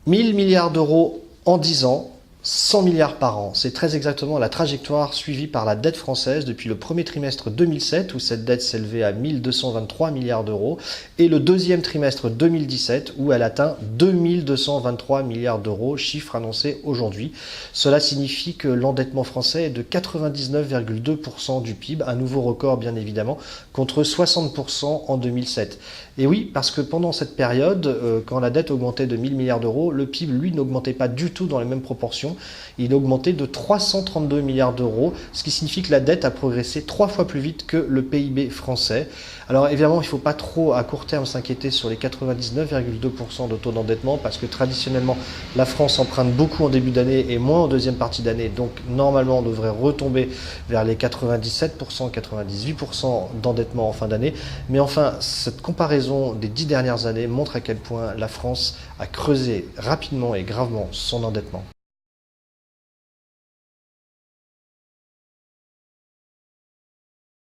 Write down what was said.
1000 milliards d'euros en 10 ans, 100 milliards par an. C'est très exactement la trajectoire suivie par la dette française depuis le premier trimestre 2007, où cette dette s'élevait à 1223 milliards d'euros, et le deuxième trimestre 2017, où elle atteint 2223 milliards d'euros, chiffre annoncé aujourd'hui. Cela signifie que l'endettement français est de 99,2% du PIB, un nouveau record bien évidemment, contre 60% en 2007. Et oui, parce que pendant cette période, quand la dette augmentait de 1000 milliards d'euros, le PIB, lui, n'augmentait pas du tout dans les mêmes proportions. Il a augmenté de 332 milliards d'euros, ce qui signifie que la dette a progressé 3 fois plus vite que le PIB français. Alors évidemment, il ne faut pas trop à court terme s'inquiéter sur les 99,2% de taux d'endettement, parce que traditionnellement, la France emprunte beaucoup en début d'année et moins en deuxième partie d'année. Donc normalement, on devrait retomber vers les 97%, 98% d'endettement en fin d'année. Mais enfin, cette comparaison des 10 dernières années montre à quel point la France a creusé rapidement et gravement son endettement.